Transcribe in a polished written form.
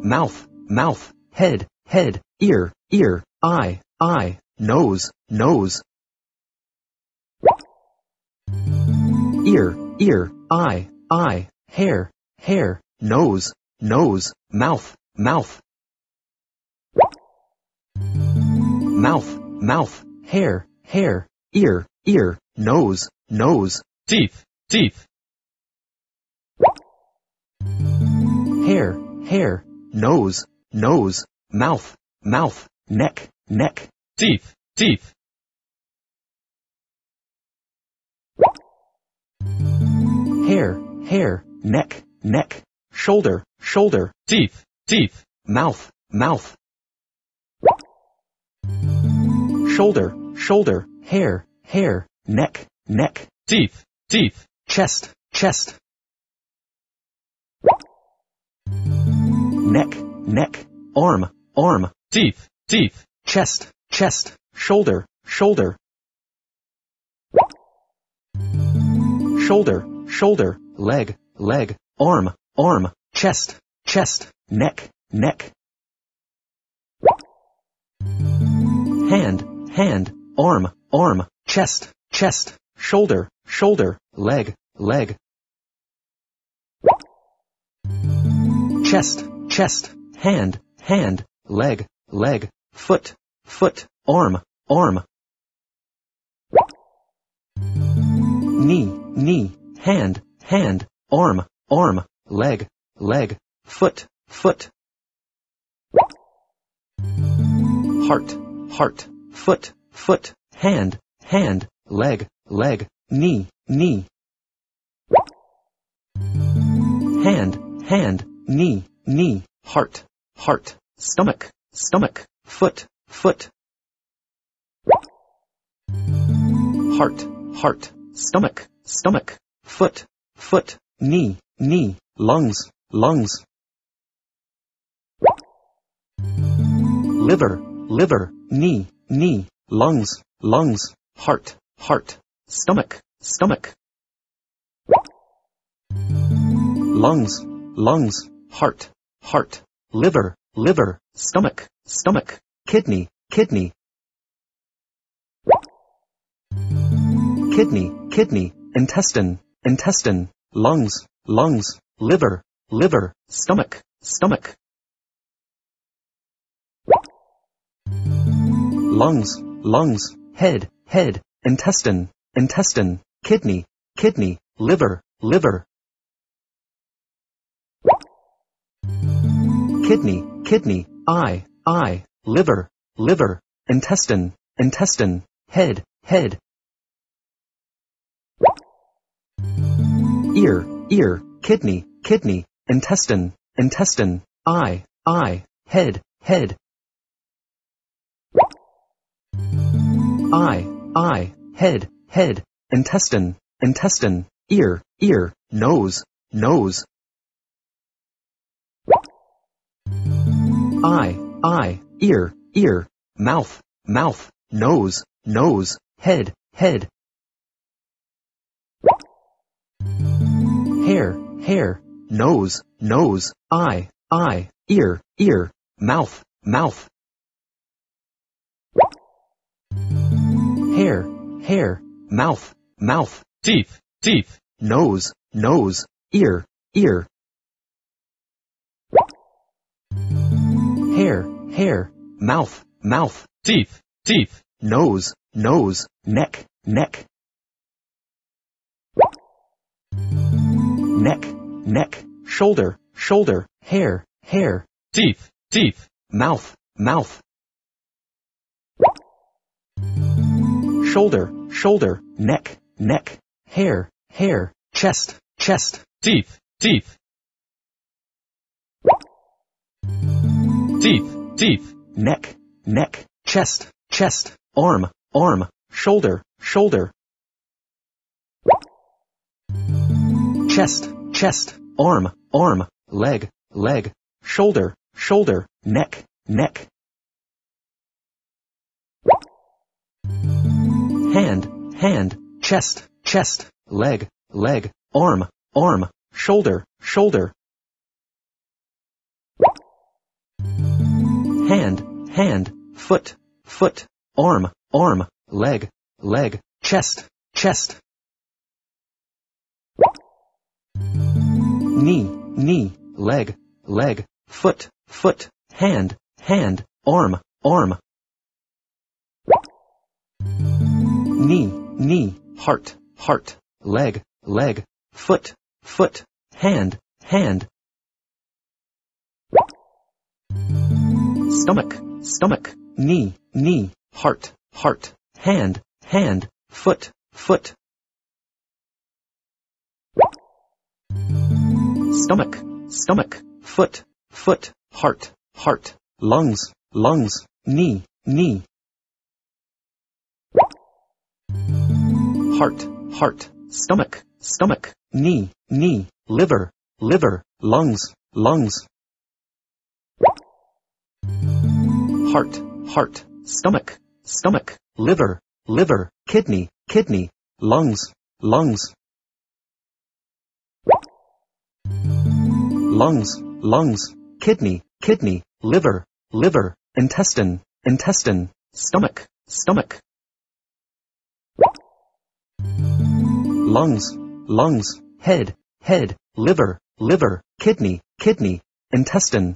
mouth, mouth, head, head, ear, ear, eye, eye, nose, nose. Ear, ear, eye, eye, hair, hair, nose, nose, mouth, mouth. Mouth, mouth, hair, hair, ear, ear, nose, nose. Teeth, teeth. Hair, hair, nose, nose, mouth, mouth, neck, neck. Teeth, teeth. Hair, hair, neck, neck, shoulder, shoulder. Teeth, teeth. Mouth, mouth. Shoulder, shoulder, hair, hair, neck, neck. Teeth, teeth. Chest, chest. Neck, neck, arm, arm. Teeth, teeth. Chest, chest, shoulder, shoulder. Shoulder, shoulder, leg, leg, arm, arm, chest, chest, neck, neck. Hand, hand, arm, arm, chest, chest, shoulder, shoulder, leg, leg. Chest, chest, hand, hand, leg, leg, foot, foot, arm, arm. Knee, knee, hand, hand, arm, arm, leg, leg, foot, foot. Heart, heart, foot, foot, hand, hand, leg, leg, knee, knee. Hand, hand, knee, knee, heart, heart, stomach, stomach, foot, foot. Heart, heart, stomach, stomach, foot, foot, knee, knee, lungs, lungs. Liver, liver, knee, knee, lungs, lungs, heart, heart, stomach, stomach. Lungs, lungs, heart, heart, liver, liver, stomach, stomach, kidney, kidney. Kidney, kidney, intestine, intestine, lungs, lungs, liver, liver, stomach, stomach. Lungs, lungs, head, head, intestine, intestine, kidney, kidney, liver, liver. Kidney, kidney, eye, eye, liver, liver, intestine, intestine, head, head. Ear, ear, kidney, kidney, intestine, intestine, eye, eye, head, head. Eye, eye, head, head, intestine, intestine, ear, ear, nose, nose. Eye, eye, ear, ear, mouth, mouth, nose, nose, head, head. Hair, hair, nose, nose, eye, eye, ear, ear, mouth, mouth. Hair, hair, mouth, mouth. Teeth, teeth. Nose, nose, ear, ear. Hair, hair, mouth, mouth. Teeth, teeth. Nose, nose, neck, neck. Neck, neck, shoulder, shoulder, hair, hair. Teeth, teeth. Mouth, mouth. Shoulder, shoulder, neck, neck, hair, hair, chest, chest. Teeth, teeth. Teeth, teeth. Neck, neck, chest, chest, arm, arm, shoulder, shoulder. Chest, chest, arm, arm, leg, leg, shoulder, shoulder, neck, neck. Hand, hand, chest, chest, leg, leg, arm, arm, shoulder, shoulder. hand, foot, arm, leg, chest, knee, leg, foot, hand, arm, knee, heart, leg, foot, hand, stomach, knee, heart, hand, foot, stomach, foot, heart, lungs, knee, heart, stomach, knee, liver, lungs, heart, stomach, liver, kidney, lungs, kidney, liver, intestine, stomach, lungs, head, liver, kidney, intestine,